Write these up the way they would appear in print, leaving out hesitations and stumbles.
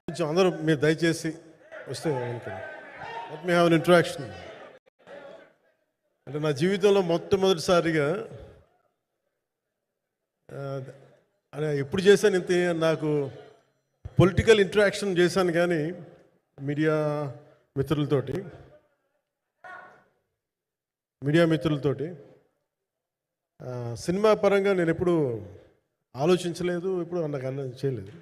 కొంచెం అందరూ మీరు దయచేసి వస్తే let me have an interaction. అంటే నా జీవితంలో మొట్టమొదటిసారిగా అంటే ఎప్పుడు చేశాను ఇంత నాకు పొలిటికల్ ఇంటరాక్షన్ చేశాను, కానీ మీడియా మిత్రులతోటి సినిమా పరంగా నేను ఎప్పుడు ఆలోచించలేదు, ఎప్పుడు నాకు చేయలేదు.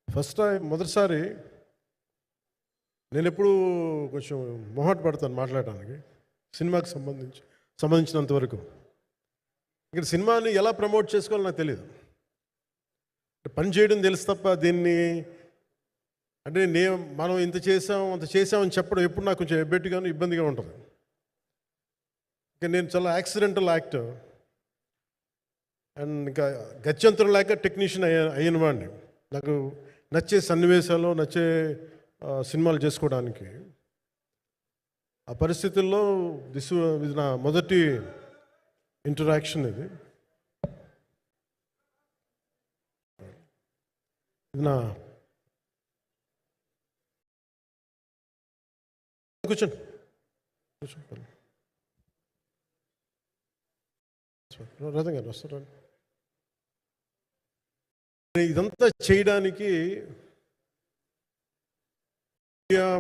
ఫస్ట్ టైం మొదటిసారి నేను ఎప్పుడు కొంచెం మొహాట పడతాను మాట్లాడడానికి సినిమాకి సంబంధించినంత వరకు. ఇక్కడ సినిమాని ఎలా ప్రమోట్ చేసుకోవాలో నాకు తెలియదు. పని చేయడం తెలుసు తప్ప దీన్ని అంటే మనం ఇంత చేసామని చెప్పడం ఎప్పుడు నాకు కొంచెం ఎబ్బెట్టుగాను ఇబ్బందిగా ఉంటుంది. ఇంకా నేను చాలా యాక్సిడెంటల్ యాక్టర్ అండ్ ఇంకా గత్యంతరం లేక టెక్నీషియన్ అయిన వాడిని. నాకు నచ్చే సన్నివేశాలు, నచ్చే సినిమాలు చేసుకోవడానికి ఆ పరిస్థితుల్లో ఇది నా మొదటి ఇంటరాక్షన్. ఇది నా కూర్చోండి. రథం గారు వస్తారా? ఇదంతా చేయడానికి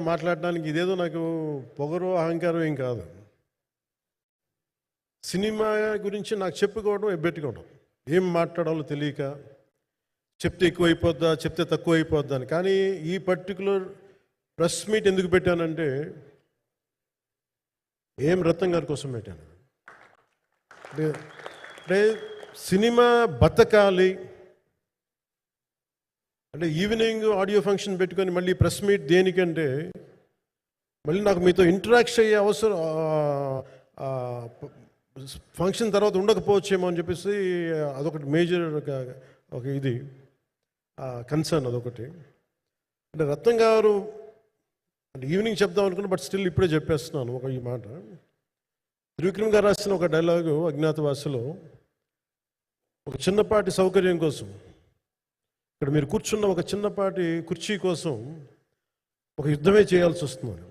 మాట్లాడడానికి ఇదేదో నాకు పొగరు అహంకారం ఏం కాదు. సినిమా గురించి నాకు చెప్పుకోవడం ఎబ్బెట్టుకోవడం, ఏం మాట్లాడాలో తెలియక చెప్తే ఎక్కువైపోద్దా చెప్తే తక్కువ అయిపోద్దా అని. కానీ ఈ పర్టికులర్ ప్రెస్ మీట్ ఎందుకు పెట్టానంటే రత్నం గారి కోసం పెట్టాను. అంటే సినిమా బతకాలి అంటే ఈవినింగ్ ఆడియో ఫంక్షన్ పెట్టుకొని మళ్ళీ ప్రెస్ మీట్ దేనికంటే మళ్ళీ నాకు మీతో ఇంటరాక్ట్ అయ్యే అవసరం ఫంక్షన్ తర్వాత ఉండకపోవచ్చేమో అని చెప్పేసి అదొకటి మేజర్ ఒక ఇది కన్సర్న్. అదొకటి అంటే రత్నం గారు అంటే ఈవినింగ్ చెప్దాం అనుకున్నా, బట్ స్టిల్ ఇప్పుడే చెప్పేస్తున్నాను ఈ మాట. త్రివిక్రమ్ గారు రాసిన ఒక డైలాగు అజ్ఞాతవాసిలో, ఒక చిన్నపాటి సౌకర్యం కోసం ఇక్కడ మీరు కూర్చున్న ఒక చిన్నపాటి కుర్చీ కోసం ఒక యుద్ధమే చేయాల్సి వస్తుంది.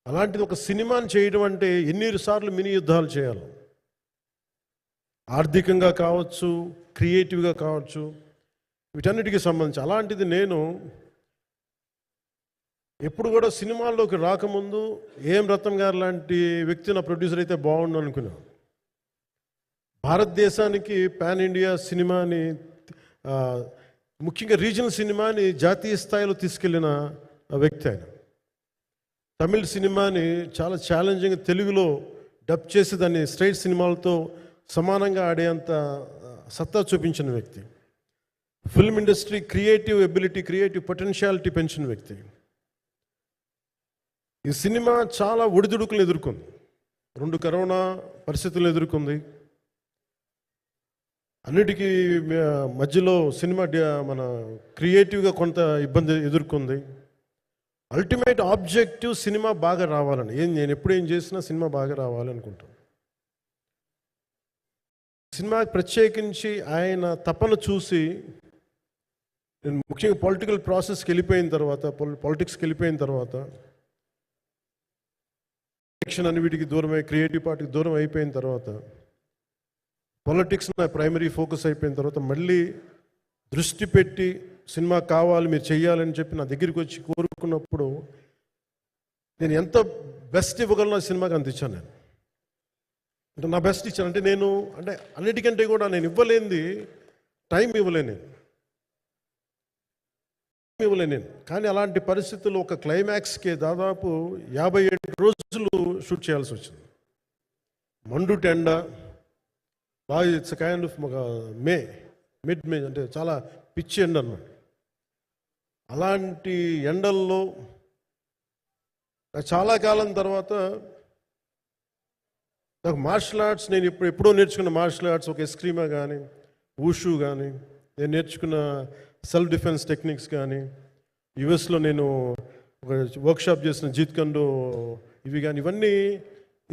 అలాంటిది ఒక సినిమాని చేయడం అంటే ఎన్నిసార్లు మినీ యుద్ధాలు చేయాలి, ఆర్థికంగా కావచ్చు, క్రియేటివ్గా కావచ్చు, వీటన్నిటికీ సంబంధించి. అలాంటిది నేను ఎప్పుడు కూడా సినిమాల్లోకి రాకముందు రత్నం గారు లాంటి వ్యక్తి నా ప్రొడ్యూసర్ అయితే బాగుండు అనుకున్నాను. భారతదేశానికి పాన్ ఇండియా సినిమాని, ముఖ్యంగా రీజనల్ సినిమాని జాతీయ స్థాయిలో తీసుకెళ్లిన వ్యక్తి ఆయన. తమిళ సినిమాని చాలా ఛాలెంజింగ్ తెలుగులో డబ్ చేసి దాన్ని స్ట్రైట్ సినిమాలతో సమానంగా ఆడేంత సత్తా చూపించిన వ్యక్తి. Film industry creative ability, creative potentiality పెంచిన వ్యక్తి. ఈ సినిమా చాలా ఒడిదుడుకులు ఎదుర్కొంది, 2 కరోనా పరిస్థితులను ఎదుర్కొంది. అన్నిటికీ మధ్యలో సినిమా మన క్రియేటివ్గా కొంత ఇబ్బంది ఎదుర్కొంది. అల్టిమేట్ ఆబ్జెక్టివ్ సినిమా బాగా రావాలని, నేను ఎప్పుడేం చేసినా సినిమా బాగా రావాలి అనుకుంటాను. సినిమా ప్రత్యేకించి ఆయన తపన చూసి నేను ముఖ్యంగా పొలిటికల్ ప్రాసెస్కి వెళ్ళిపోయిన తర్వాత, పాలిటిక్స్కి వెళ్ళిపోయిన తర్వాత, ఎలక్షన్ అని వీటికి దూరమై క్రియేటివ్ పార్టీకి దూరం అయిపోయిన తర్వాత, పాలిటిక్స్ నా ప్రైమరీ ఫోకస్ అయిపోయిన తర్వాత మళ్ళీ దృష్టి పెట్టి సినిమా కావాలి మీరు చెయ్యాలని చెప్పి నా దగ్గరికి వచ్చి కోరుకున్నప్పుడు నేను ఎంత బెస్ట్ ఇవ్వగలను సినిమాకి అంత ఇచ్చాను. నేను అంటే నా బెస్ట్ ఇచ్చాను. అంటే నేను అంటే అన్నిటికంటే కూడా నేను ఇవ్వలేనిది టైం ఇవ్వలేను నేను. కానీ అలాంటి పరిస్థితుల్లో ఒక క్లైమాక్స్కి దాదాపు 57 రోజులు షూట్ చేయాల్సి వచ్చింది. మండు టెండ బాగా, ఇట్స్ కైండ్ ఆఫ్ మిడ్ మే అంటే చాలా పిచ్చి ఎండ అన్నమాట. అలాంటి ఎండల్లో చాలా కాలం తర్వాత నాకు మార్షల్ ఆర్ట్స్, నేను ఎప్పుడో నేర్చుకున్న మార్షల్ ఆర్ట్స్, ఒక ఎస్క్రీమా కానీ, ఊషు కానీ, నేను నేర్చుకున్న సెల్ఫ్ డిఫెన్స్ టెక్నిక్స్ కానీ, యుఎస్లో నేను ఒక వర్క్షాప్ చేసిన జీత్ కండో ఇవి కానీ, ఇవన్నీ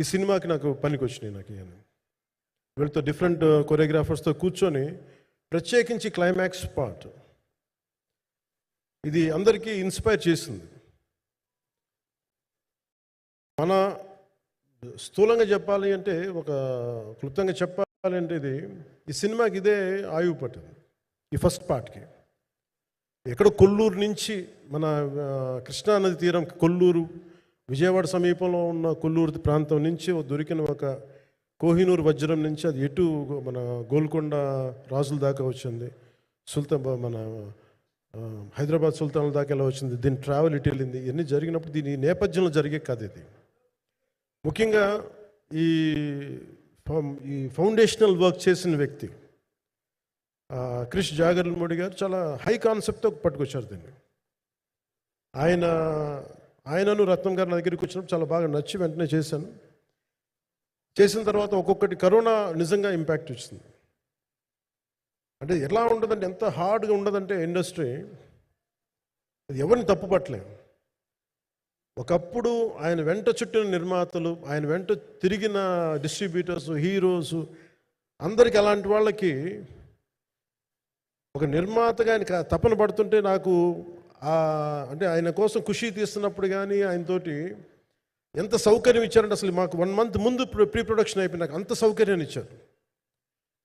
ఈ సినిమాకి నాకు పనికి వచ్చినాయి. నాకు వీళ్ళతో డిఫరెంట్ కొరియోగ్రాఫర్స్తో కూర్చొని ప్రత్యేకించి క్లైమాక్స్ పార్ట్ ఇది అందరికీ ఇన్స్పైర్ చేసింది. మన స్థూలంగా చెప్పాలి అంటే, ఒక క్లుప్తంగా చెప్పాలి అంటే, ఈ సినిమాకి ఇదే ఆయువు పట్టింది. ఈ ఫస్ట్ పార్ట్కి ఎక్కడో కొల్లూరు నుంచి, మన కృష్ణానది తీరం కొల్లూరు, విజయవాడ సమీపంలో ఉన్న కొల్లూరు ప్రాంతం నుంచి దొరికిన ఒక కోహినూరు వజ్రం నుంచి అది ఎటు మన గోల్కొండ రాజుల దాకా వచ్చింది, మన హైదరాబాద్ సుల్తాన్ల దాకా ఎలా వచ్చింది, దీని ట్రావెల్ ఇటు వెళ్ళింది. ఇవన్నీ జరిగినప్పుడు దీని నేపథ్యంలో జరిగే కథ ఇది. ముఖ్యంగా ఈ ఫౌండేషనల్ వర్క్ చేసిన వ్యక్తి క్రిష్ జాగర్లమూడి గారు చాలా హై కాన్సెప్ట్తో పట్టుకొచ్చారు దీన్ని. ఆయనను రత్నం గారు నా దగ్గరికి వచ్చినప్పుడు చాలా బాగా నచ్చి వెంటనే చేశాను. చేసిన తర్వాత ఒక్కొక్కటి కరోనా నిజంగా ఇంపాక్ట్ ఇచ్చింది. అంటే ఎలా ఉండదంటే, ఎంత హార్డ్గా ఉండదంటే ఇండస్ట్రీ, ఎవరిని తప్పు పట్టలేము. ఒకప్పుడు ఆయన వెంట చుట్టిన నిర్మాతలు, ఆయన వెంట తిరిగిన డిస్ట్రిబ్యూటర్స్, హీరోస్, అందరికి అలాంటి వాళ్ళకి ఒక నిర్మాతగా ఆయన తపన పడుతుంటే నాకు అంటే ఆయన కోసం ఖుషి తీస్తున్నప్పుడు కానీ ఆయనతోటి ఎంత సౌకర్యం ఇచ్చారంటే, అసలు మాకు 1 month ముందు ప్రీ ప్రొడక్షన్ అయిపోయి నాకు అంత సౌకర్యాన్ని ఇచ్చారు.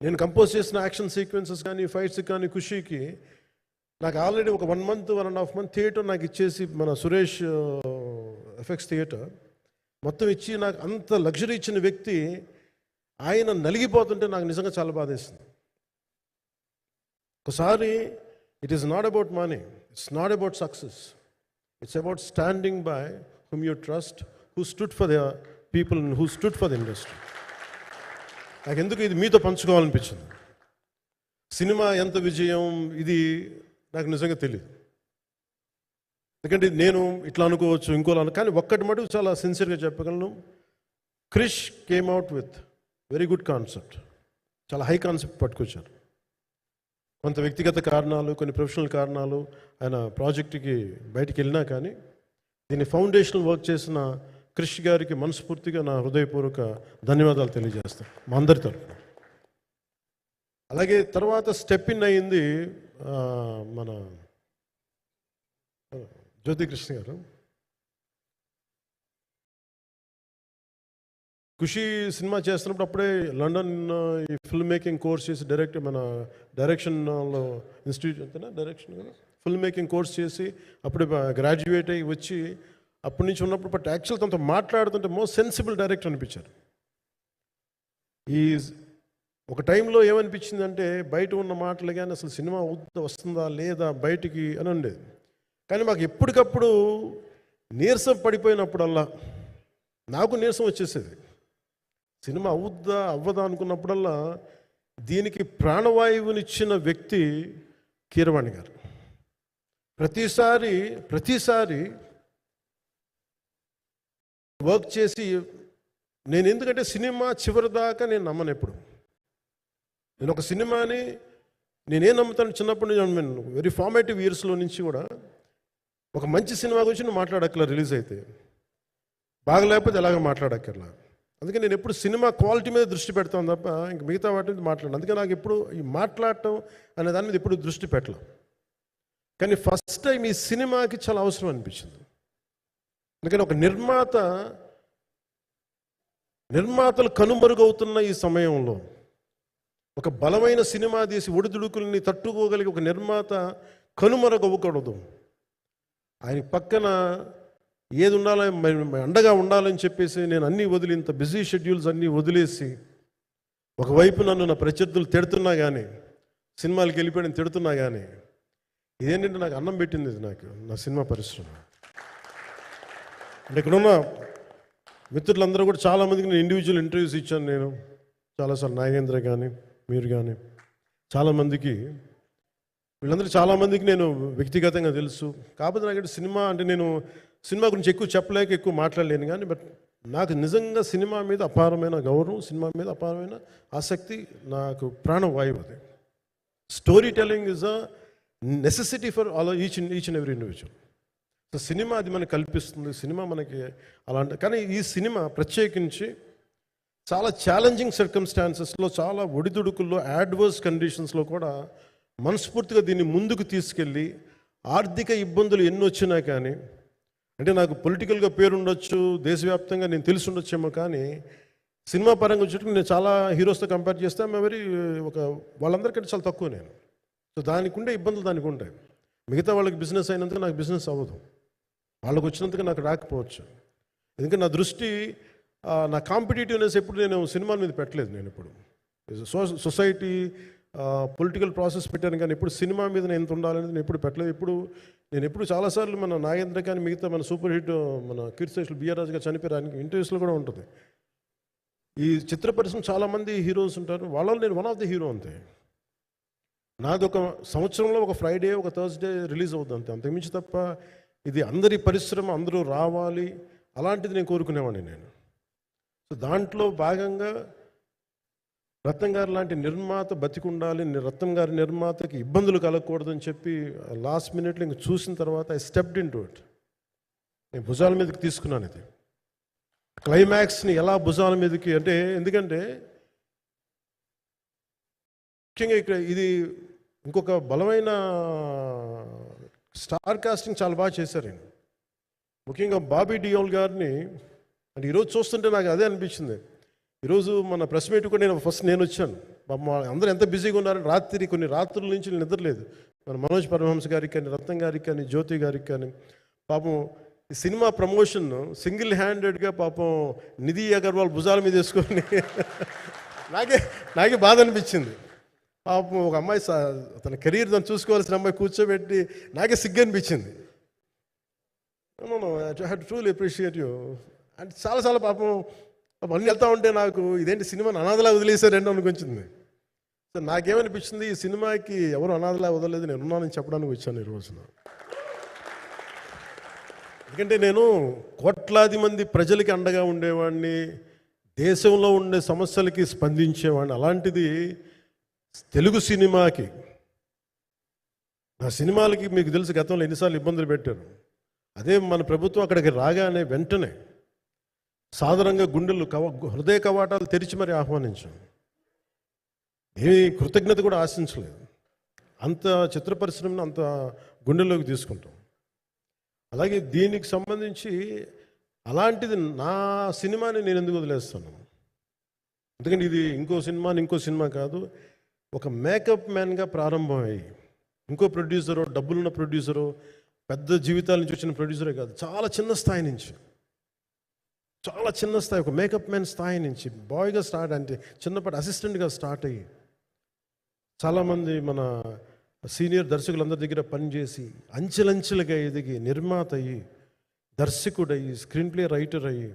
నేను కంపోజ్ చేసిన యాక్షన్ సీక్వెన్సెస్ కానీ, ఫైట్స్ కానీ ఖుషీకి నాకు ఆల్రెడీ ఒక 1 month 1.5 month థియేటర్ నాకు ఇచ్చేసి, మన సురేష్ ఎఫెక్ట్స్ థియేటర్ మొత్తం ఇచ్చి నాకు అంత లగ్జరీ ఇచ్చిన వ్యక్తి ఆయన నలిగిపోతుంటే నాకు నిజంగా చాలా బాధేస్తుంది. ఒకసారి it is not about money, it's not about success, it's about standing by whom you trust, who stood for the people and who stood for the industry. నాకు ఎందుకు ఇది మీతో పంచుకోవాలనిపించింది. సినిమా ఎంత విజయం ఇది నాకు నిజంగా తెలియదు, ఎందుకంటే నేను ఇట్లా అనుకోవచ్చు, ఇంకోలా, కానీ ఒక్కటి మటుకు చాలా సిన్సియర్గా చెప్పగలను. Krish came out with very good concept, చాలా హై కాన్సెప్ట్ పట్టుకొచ్చారు. కొంత వ్యక్తిగత కారణాలు, కొన్ని ప్రొఫెషనల్ కారణాలు ఆయన ప్రాజెక్టుకి బయటికి వెళ్ళినా కానీ దీన్ని ఫౌండేషనల్ వర్క్ చేసిన క్రిష్ గారికి మనస్ఫూర్తిగా నా హృదయపూర్వక ధన్యవాదాలు తెలియజేస్తాను మా అందరి తరఫున. అలాగే తర్వాత స్టెప్ ఇన్ అయ్యింది మన జ్యోతికృష్ణ గారు. ఖుషి సినిమా చేస్తున్నప్పుడు అప్పుడే లండన్ ఈ ఫిల్మ్ మేకింగ్ కోర్స్ చేసి మన డైరెక్షన్లో ఇన్స్టిట్యూట్ అంతేనా, డైరెక్షన్ ఫిల్మ్ మేకింగ్ కోర్స్ చేసి అప్పుడే గ్రాడ్యుయేట్ అయ్యి వచ్చి అప్పటి నుంచి ఉన్నప్పుడు, బట్ యాక్చువల్ తనతో మాట్లాడుతుంటే మోస్ట్ సెన్సిబుల్ డైరెక్టర్ అనిపించారు. ఈ ఒక టైంలో ఏమనిపించిందంటే, బయట ఉన్న మాటలు కానీ అసలు సినిమా వస్తుందా లేదా బయటికి అని ఉండేది. కానీ మాకు ఎప్పటికప్పుడు నీరసం పడిపోయినప్పుడల్లా, నాకు నీరసం వచ్చేసేది. సినిమా అవుద్దా అవ్వదా అనుకున్నప్పుడల్లా దీనికి ప్రాణవాయువునిచ్చిన వ్యక్తి కీరవాణి గారు. ప్రతిసారి వర్క్ చేసి, నేను ఎందుకంటే సినిమా చివరి దాకా నేను నమ్మను ఎప్పుడు. నేను ఒక సినిమాని నేనేం నమ్ముతాను, చిన్నప్పటి నుంచి వెరీ ఫార్మేటివ్ ఇయర్స్లో నుంచి కూడా ఒక మంచి సినిమా గురించి నువ్వు మాట్లాడక్కర్లా, రిలీజ్ అయితే బాగలేకపోతే ఎలాగ మాట్లాడక్కర్లా. అందుకే నేను ఎప్పుడు సినిమా క్వాలిటీ మీద దృష్టి పెడతాను తప్ప ఇంక మిగతా వాటి మీద మాట్లాడను. అందుకే నాకు ఎప్పుడు ఈ మాట్లాడటం అనే దాని మీద ఎప్పుడు దృష్టి పెట్టలే. కానీ ఫస్ట్ టైం ఈ సినిమాకి చాలా అవసరం అనిపించింది. అందుకని ఒక నిర్మాతలు కనుమరుగవుతున్న ఈ సమయంలో ఒక బలమైన సినిమా తీసి ఒడిదుడుకుల్ని తట్టుకోగలిగి ఒక నిర్మాత కనుమరుగవ్వకూడదు. ఆయన పక్కన ఏది ఉండాలని, అండగా ఉండాలని చెప్పేసి నేను అన్నీ వదిలి, ఇంత బిజీ షెడ్యూల్స్ అన్నీ వదిలేసి, ఒకవైపు నన్ను నా ప్రత్యర్థులు తిడుతున్నా కానీ, సినిమాలకు వెళ్ళిపోయిన తిడుతున్నా కానీ, ఇదేంటంటే నాకు అన్నం పెట్టింది ఇది నాకు నా సినిమా పరిశ్రమ. అంటే ఇక్కడున్న మిత్రులందరూ కూడా చాలామందికి నేను ఇండివిజువల్ ఇంటర్వ్యూస్ ఇచ్చాను. నేను చాలాసార్లు నాగేంద్ర కానీ, మీరు కానీ, చాలామందికి, వీళ్ళందరూ చాలామందికి నేను వ్యక్తిగతంగా తెలుసు. కాకపోతే నాకు సినిమా అంటే, నేను సినిమా గురించి ఎక్కువ చెప్పలేక ఎక్కువ మాట్లాడలేను కానీ, బట్ నాకు నిజంగా సినిమా మీద అపారమైన గౌరవం, సినిమా మీద అపారమైన ఆసక్తి, నాకు ప్రాణవాయువు అది. Story telling is a necessity for each and every individual. So cinema అది మనకు కల్పిస్తుంది, సినిమా మనకి అలాంటి. కానీ ఈ సినిమా ప్రత్యేకించి చాలా ఛాలెంజింగ్ సర్కమ్స్టాన్సెస్లో, చాలా ఒడిదుడుకుల్లో, యాడ్వర్స్ కండిషన్స్లో కూడా మనస్ఫూర్తిగా దీన్ని ముందుకు తీసుకెళ్ళి ఆర్థిక ఇబ్బందులు ఎన్ని వచ్చినా కానీ, అంటే నాకు పొలిటికల్గా పేరు ఉండొచ్చు, దేశవ్యాప్తంగా నేను తెలిసి ఉండొచ్చేమో, కానీ సినిమా పరంగా వచ్చేటప్పుడు నేను చాలా హీరోస్తో కంపేర్ చేస్తే వెరీ ఒక వాళ్ళందరికంటే చాలా తక్కువ నేను. సో దానికి ఉండే ఇబ్బందులు దానికి ఉంటాయి. మిగతా వాళ్ళకి బిజినెస్ అయినందుకు నాకు బిజినెస్ అవ్వదు, వాళ్ళకి వచ్చినందుకు నాకు రాకపోవచ్చు. ఎందుకంటే నా దృష్టి, నా కాంపిటేటివ్నెస్ ఎప్పుడు నేను సినిమాల మీద పెట్టలేదు. నేను ఇప్పుడు సొసైటీ పొలిటికల్ ప్రాసెస్ పెట్టాను, కానీ ఎప్పుడు సినిమా మీద నేను ఎంత ఉండాలని నేను ఎప్పుడు పెట్టలేదు. ఇప్పుడు నేను ఎప్పుడు చాలాసార్లు మన నాగేంద్ర కానీ మిగతా మన సూపర్ హిట్ మన కీర్తిశేషులు బిఆర్ రాజు గారు చనిపోయారు ఇంటర్వ్యూస్లో కూడా ఉంటుంది. ఈ చిత్ర పరిశ్రమ చాలామంది హీరోస్ ఉంటారు, వాళ్ళలో నేను వన్ ఆఫ్ ది హీరో అంతే. నాది ఒక సంవత్సరంలో ఒక ఫ్రైడే ఒక థర్స్డే రిలీజ్ అవుతుంది అంతే, అంతకుమించి తప్ప ఇది అందరి పరిశ్రమ అందరూ రావాలి అలాంటిది నేను కోరుకునేవాడిని నేను. సో దాంట్లో భాగంగా రత్నం గారు లాంటి నిర్మాత బతికుండాలి, రత్నం గారి నిర్మాతకి ఇబ్బందులు కలగకూడదని చెప్పి లాస్ట్ మినిట్లో ఇంక చూసిన తర్వాత I stepped in to it. నేను భుజాల మీదకి తీసుకున్నాను ఇది. క్లైమాక్స్ని ఎలా భుజాల మీదకి అంటే, ఎందుకంటే ముఖ్యంగా ఇక్కడ ఇది ఇంకొక బలమైన స్టార్ కాస్టింగ్ చాలా బాగా చేశారు ఆయన. ముఖ్యంగా బాబీ డియోల్ గారిని అంటే ఈరోజు చూస్తుంటే నాకు అదే అనిపించింది. ఈరోజు మన ప్రెస్ మీట్ కూడా నేను వచ్చాను. అందరూ ఎంత బిజీగా ఉన్నారని కొన్ని రాత్రుల నుంచి నిద్రలేదు. మన మనోజ్ పరమహంస గారికి కానీ, రత్నం గారికి కానీ, జ్యోతి గారికి కానీ, పాపం ఈ సినిమా ప్రమోషన్ సింగిల్ హ్యాండెడ్గా పాపం నిధి అగర్వాల్ భుజాల మీద వేసుకొని నాకే బాధ అనిపించింది. పాపం ఒక అమ్మాయి తన కెరీర్ తను చూసుకోవాల్సిన అమ్మాయి కూర్చోబెట్టి నాకే సిగ్గు అనిపించింది. I had truly appreciate you. అంటే చాలా పాపం అన్నీ వెళ్తూ ఉంటే నాకు ఇదేంటి సినిమాని అనాథలా వదిలేశారండి అనిపించింది. సో నాకేమనిపించింది, ఈ సినిమాకి ఎవరు అనాథలా వదలలేదు, నేను ఉన్నానని చెప్పడానికి వచ్చాను ఈ రోజున. ఎందుకంటే నేను కోట్లాది మంది ప్రజలకి అండగా ఉండేవాడిని, దేశంలో ఉండే సమస్యలకి స్పందించేవాడిని. అలాంటిది తెలుగు సినిమాకి, నా సినిమాలకి మీకు తెలుసు గతంలో ఎన్నిసార్లు ఇబ్బందులు పెట్టారు. అదే మన ప్రభుత్వం అక్కడికి రాగానే వెంటనే సాధారణంగా గుండెలు హృదయ కవాటాలు తెరిచి మరి ఆహ్వానించాం. ఏమీ కృతజ్ఞత కూడా ఆశించలేదు. అంత చిత్ర పరిశ్రమను అంత గుండెల్లోకి తీసుకుంటాం. అలాగే దీనికి సంబంధించి అలాంటిది నా సినిమాని నేను ఎందుకు వదిలేస్తాను? ఎందుకంటే ఇది ఇంకో సినిమా కాదు. ఒక మేకప్ మ్యాన్గా ప్రారంభమయ్యి ఇంకో ప్రొడ్యూసరు, డబ్బులున్న ప్రొడ్యూసరు, పెద్ద జీవితాల నుంచి వచ్చిన ప్రొడ్యూసరే కాదు, చాలా చిన్న స్థాయి నుంచి, ఒక మేకప్ మ్యాన్ స్థాయి నుంచి బాయ్గా స్టార్ట్, అంటే చిన్నపాటి అసిస్టెంట్గా స్టార్ట్ అయ్యి చాలామంది మన సీనియర్ దర్శకులందరి దగ్గర పనిచేసి అంచెలంచెలుగా ఎదిగి నిర్మాత అయ్యి, దర్శకుడయ్యి, స్క్రీన్ ప్లే రైటర్ అయ్యి,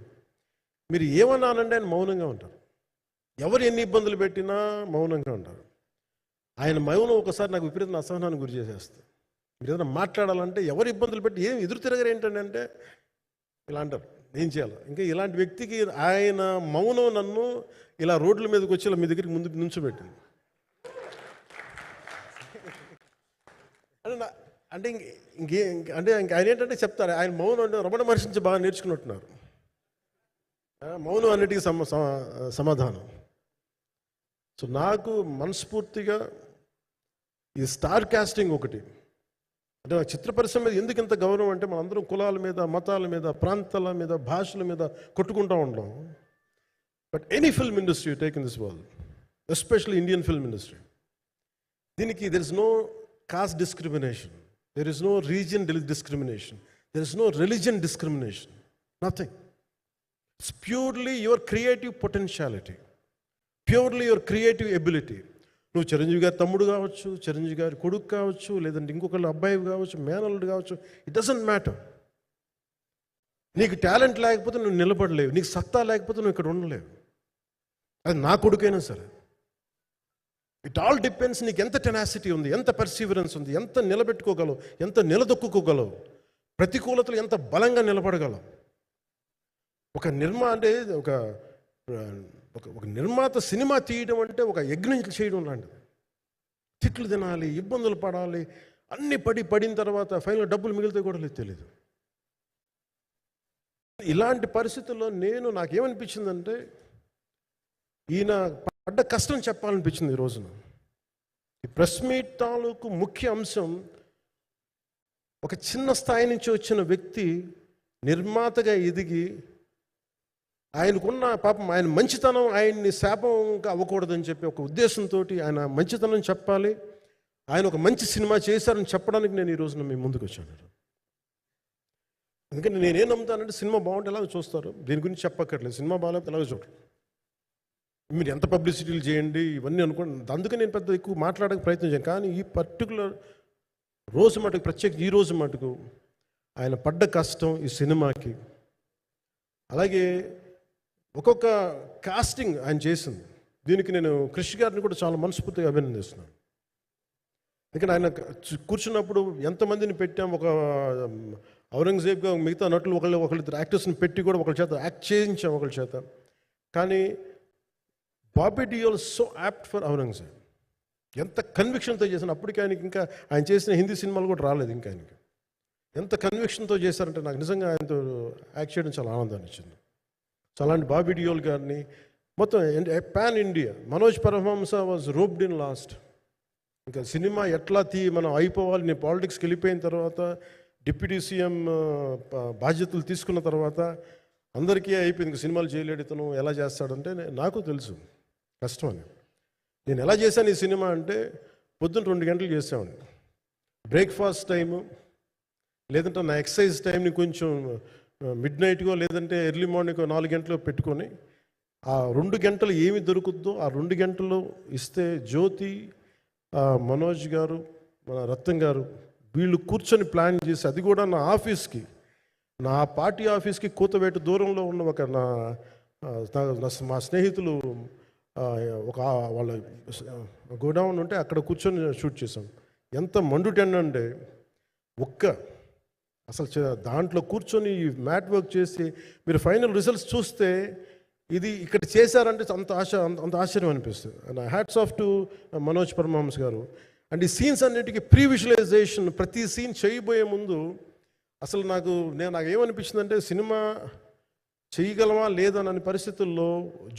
మీరు ఏమన్నానంటే ఆయన మౌనంగా ఉంటారు. ఎవరు ఎన్ని ఇబ్బందులు పెట్టినా మౌనంగా ఉంటారు. ఆయన మౌనం ఒకసారి నాకు విపరీత అసహనానికి గురి చేసేస్తుంది. మీరు ఏదైనా మాట్లాడాలంటే ఎవరు ఇబ్బందులు పెట్టి ఏం ఎదురు తిరగరు ఏంటంటే ఇలా అంటారు, ఏం చేయాలి. ఇంకా ఇలాంటి వ్యక్తికి ఆయన మౌనం నన్ను ఇలా రోడ్ల మీదకి వచ్చి ఇలా మీ దగ్గరికి ముందుకు నుంచోబెట్టింది. అంటే ఆయన ఏంటంటే చెప్తారు, ఆయన మౌనం అంటే రమణ మహర్షి నుంచి బాగా నేర్చుకున్నట్టున్నారు. మౌనం అన్నిటికీ సమాధానం. సో నాకు మనస్ఫూర్తిగా ఈ స్టార్ కాస్టింగ్ ఒకటి అంటే నాకు చిత్ర పరిశ్రమ మీద ఎందుకు ఇంత గౌరవం అంటే, మనందరం కులాల మీద, మతాల మీద, ప్రాంతాల మీద, భాషల మీద కొట్టుకుంటూ ఉంటాం. But any film industry you take in this world, especially Indian film industry, దీనికి there is no caste discrimination, there is no region discrimination, there is no religion discrimination, nothing. It's purely your creative potentiality, purely your creative ability. నువ్వు చిరంజీవి గారి తమ్ముడు కావచ్చు, చిరంజీవి గారి కొడుకు కావచ్చు, లేదంటే ఇంకొకళ్ళు అబ్బాయి కావచ్చు, మేనల్లుడు కావచ్చు, ఇట్ డజంట్ మ్యాటర్. నీకు టాలెంట్ లేకపోతే నువ్వు నిలబడలేవు, నీకు సత్తా లేకపోతే నువ్వు ఇక్కడ ఉండలేవు. అది నా కొడుకైనా సరే. ఇట్ ఆల్ డిపెండ్స్ నీకు ఎంత టెనాసిటీ ఉంది, ఎంత పర్సీవరెన్స్ ఉంది, ఎంత నిలబెట్టుకోగలవు, ఎంత నిలదొక్కుకోగలవు, ప్రతికూలతలు ఎంత బలంగా నిలబడగలవు. ఒక నిర్మాత సినిమా తీయడం అంటే ఒక యజ్ఞం చేయడం లాంటిది. తిట్లు తినాలి, ఇబ్బందులు పడాలి, అన్ని పడిన తర్వాత ఫైనల్ డబ్బులు మిగిలితే కూడా తెలియదు. ఇలాంటి పరిస్థితుల్లో నాకేమనిపించిందంటే, ఈయన పడ్డ కష్టం చెప్పాలనిపించింది ఈ రోజున. ఈ ప్రెస్ మీట్ తాలూకు ముఖ్య అంశం ఒక చిన్న స్థాయి నుంచి వచ్చిన వ్యక్తి నిర్మాతగా ఎదిగి ఆయనకున్న పాపం ఆయన మంచితనం ఆయన్ని శాపంగా అవ్వకూడదని చెప్పి ఒక ఉద్దేశంతో ఆయన మంచితనం చెప్పాలి, ఆయన ఒక మంచి సినిమా చేశారని చెప్పడానికి నేను ఈ రోజున మీ ముందుకు వచ్చాను. ఎందుకంటే నేనేం నమ్ముతానంటే సినిమా బాగుంటే ఎలాగో చూస్తారు, దీని గురించి చెప్పక్కర్లేదు. సినిమా బాగాలేకపోతే ఎలాగో చూడరు. మీరు ఎంత పబ్లిసిటీలు చేయండి ఇవన్నీ అనుకోండి, అందుకే నేను పెద్ద ఎక్కువ మాట్లాడడానికి ప్రయత్నం చేయను. కానీ ఈ పర్టికులర్ రోజు మటుకు, ప్రత్యేక ఈ రోజు మటుకు ఆయన పడ్డ కష్టం ఈ సినిమాకి, అలాగే ఒక్కొక్క కాస్టింగ్ ఆయన చేసింది, దీనికి నేను క్రిష్ గారిని కూడా చాలా మనస్ఫూర్తిగా అభినందిస్తున్నాను. ఎందుకంటే ఆయన కూర్చున్నప్పుడు ఎంతమందిని పెట్టాం, ఒక ఔరంగజేబ్గా మిగతా నటులు ఒకళ్ళిద్దరు యాక్టర్స్ని పెట్టి కూడా ఒకళ్ళ చేత యాక్ట్ చేయించాం ఒకళ్ళ చేత. కానీ Bobby Deol so apt for Aurangzeb, ఎంత కన్విక్షన్తో చేశాను. అప్పటికి ఆయనకి ఇంకా ఆయన చేసిన హిందీ సినిమాలు కూడా రాలేదు ఇంకా ఆయనకి. ఎంత కన్విక్షన్తో చేశారంటే నాకు నిజంగా ఆయనతో యాక్ట్ చేయడం చాలా ఆనందాన్ని ఇచ్చింది. సో అలాంటి బాబీ డియోల్ గారిని మొత్తం pan India, Manoj Paramahamsa was roped in last. ఇంకా సినిమా ఎట్లా మనం అయిపోవాలి, నేను పాలిటిక్స్కి వెళ్ళిపోయిన తర్వాత డిప్యూటీ సీఎం బాధ్యతలు తీసుకున్న తర్వాత అందరికీ అయిపోయింది, ఇంకా సినిమాలు చేయలేడు ఇతను, ఎలా చేస్తాడంటే నాకు తెలుసు కష్టం అని. నేను ఎలా చేశాను ఈ సినిమా అంటే, పొద్దున్న 2 గంటలు చేసామండి బ్రేక్ఫాస్ట్ టైము, లేదంటే నా ఎక్సర్సైజ్ టైంని కొంచెం మిడ్ నైట్గో లేదంటే ఎర్లీ మార్నింగ్ 4 గంటలు పెట్టుకొని ఆ 2 గంటలు ఏమి దొరుకుద్దో ఆ 2 గంటలు ఇస్తే జ్యోతి, మనోజ్ గారు, మన రత్నం గారు వీళ్ళు కూర్చొని ప్లాన్ చేసి, అది కూడా నా ఆఫీస్కి, నా పార్టీ ఆఫీస్కి కూతవేటు దూరంలో ఉన్న ఒక మా స్నేహితులు ఒక వాళ్ళ గోడౌన్ ఉంటే అక్కడ కూర్చొని షూట్ చేసాం. ఎంత మండుటెండ అంటే అసలు దాంట్లో కూర్చొని మ్యాట్ వర్క్ చేసి మీరు ఫైనల్ రిజల్ట్స్ చూస్తే ఇది ఇక్కడ చేశారంటే అంత ఆశ్చర్యం అనిపిస్తుంది. Hats off to Manoj Paramahamsa garu. And ఈ సీన్స్ అన్నిటికీ ప్రీ విజువలైజేషన్, ప్రతి సీన్ చేయబోయే ముందు అసలు నాకు ఏమనిపించిందంటే, సినిమా చేయగలమా లేదనని పరిస్థితుల్లో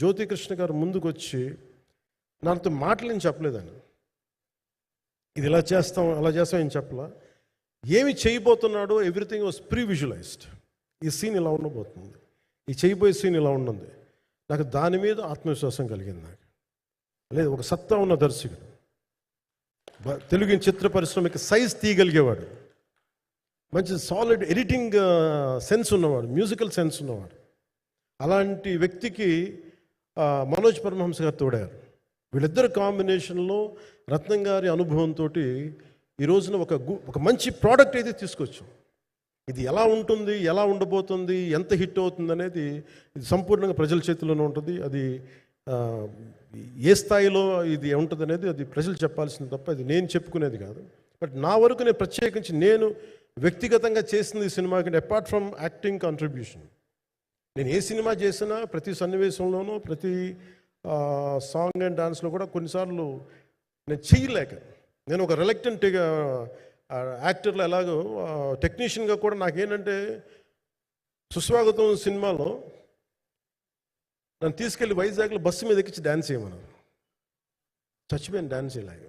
జ్యోతికృష్ణ గారు ముందుకు వచ్చి నాతో మాటలు నేను చెప్పలేదని, ఇది ఇలా చేస్తాం అలా చేస్తాం ఏం చెప్పలా, ఏమి చేయబోతున్నాడో ఎవ్రీథింగ్ వాజ్ ప్రీ విజువలైజ్డ్. ఈ సీన్ ఇలా ఉండబోతుంది, ఈ చేయబోయే సీన్ ఇలా ఉన్నది. నాకు దాని మీద ఆత్మవిశ్వాసం కలిగింది. నాకు లేదు, ఒక సత్తా ఉన్న దర్శకుడు, తెలుగు చిత్ర పరిశ్రమకి సైజ్ తీయగలిగేవాడు, మంచి సాలిడ్ ఎడిటింగ్ సెన్స్ ఉన్నవాడు, మ్యూజికల్ సెన్స్ ఉన్నవాడు. అలాంటి వ్యక్తికి మనోజ్ పరమహంస గారు తోడారు. వీళ్ళిద్దరు కాంబినేషన్లో రత్నం గారి అనుభవంతో ఈ రోజున ఒక మంచి ప్రోడక్ట్ అయితే తీసుకొచ్చాం. ఇది ఎలా ఉంటుంది, ఎలా ఉండబోతుంది, ఎంత హిట్ అవుతుంది అనేది ఇది సంపూర్ణంగా ప్రజల చేతిలోనే ఉంటుంది. అది ఏ స్థాయిలో ఇది ఉంటుంది అనేది అది ప్రజలు చెప్పాల్సింది తప్ప ఇది నేను చెప్పుకునేది కాదు. బట్ నా వరకు నేను ప్రత్యేకించి నేను వ్యక్తిగతంగా చేసింది ఈ సినిమాకి, అపార్ట్ ఫ్రమ్ యాక్టింగ్ కాంట్రిబ్యూషన్, నేను ఏ సినిమా చేసినా ప్రతి సన్నివేశంలోనూ ప్రతి సాంగ్ అండ్ డాన్స్లో కూడా కొన్నిసార్లు నేను చేయలేక, నేను ఒక రిలక్టెంట్గా యాక్టర్లో ఎలాగో టెక్నీషియన్గా కూడా నాకేంటంటే, సుస్వాగతం సినిమాలో నన్ను తీసుకెళ్ళి వైజాగ్లో బస్సు మీద ఎక్కించి డ్యాన్స్ చేయమన్నారు. చచ్చిపోయాను డ్యాన్స్ ఇలాగ.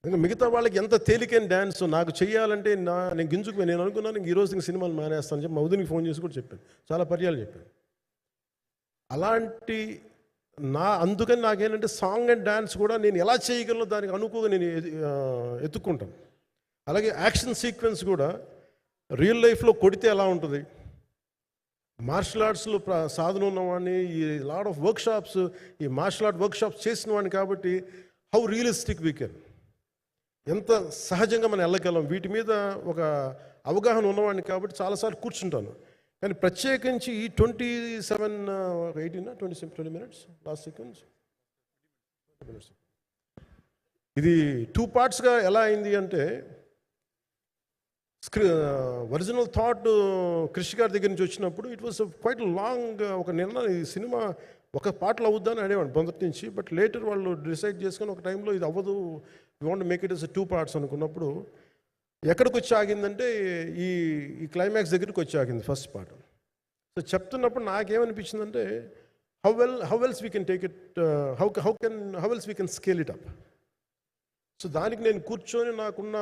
ఇంకా మిగతా వాళ్ళకి ఎంత తేలికైన డ్యాన్స్ నాకు చేయాలంటే నేను గింజుకుపోయి నేను అనుకున్నాను ఈరోజు ఇంక సినిమాలు మానేస్తాను చెప్పి మౌదునికి ఫోన్ చేసి కూడా చెప్పాను, చాలా పర్యాలు చెప్పాను. అలాంటి అందుకని నాకేంటంటే సాంగ్ అండ్ డ్యాన్స్ కూడా నేను ఎలా చేయగలను దానికి అనుకోగా నేను ఎత్తుక్కుంటాను. అలాగే యాక్షన్ సీక్వెన్స్ కూడా రియల్ లైఫ్లో కొడితే ఎలా ఉంటుంది, మార్షల్ ఆర్ట్స్లో సాధన ఉన్నవాడిని, ఈ లాట్ ఆఫ్ వర్క్షాప్స్, ఈ మార్షల్ ఆర్ట్ వర్క్షాప్స్ చేసిన వాడిని కాబట్టి హౌ రియలిస్టిక్ వీ కెన్, ఎంత సహజంగా మనం వెళ్ళగలం, వీటి మీద ఒక అవగాహన ఉన్నవాడిని కాబట్టి చాలాసార్లు కూర్చుంటాను. కానీ ప్రత్యేకించి ఈ 20 minutes లాస్ట్ సీక్వెన్స్ ఇది 2 partsగా ఎలా అయింది అంటే, ఒరిజినల్ థాట్ క్రిష్ గారి దగ్గర నుంచి వచ్చినప్పుడు ఇట్ వాస్ క్వైట్ లాంగ్. ఒక నిర్ణయం ఈ సినిమా ఒక పార్ట్లో అవుద్దని అనేవాడు మొదటి నుంచి. బట్ లేటర్ వాళ్ళు డిసైడ్ చేసుకొని ఒక టైంలో ఇది అవ్వదు, we want make it as 2 parts అనుకున్నప్పుడు ఎక్కడికి వచ్చి ఆగిందంటే ఈ క్లైమాక్స్ దగ్గరికి వచ్చి ఆగింది ఫస్ట్ పార్ట్. సో చెప్తున్నప్పుడు నాకేమనిపించిందంటే how else we can take it, how else we can scale it up. So దానికి నేను కూర్చొని నాకున్న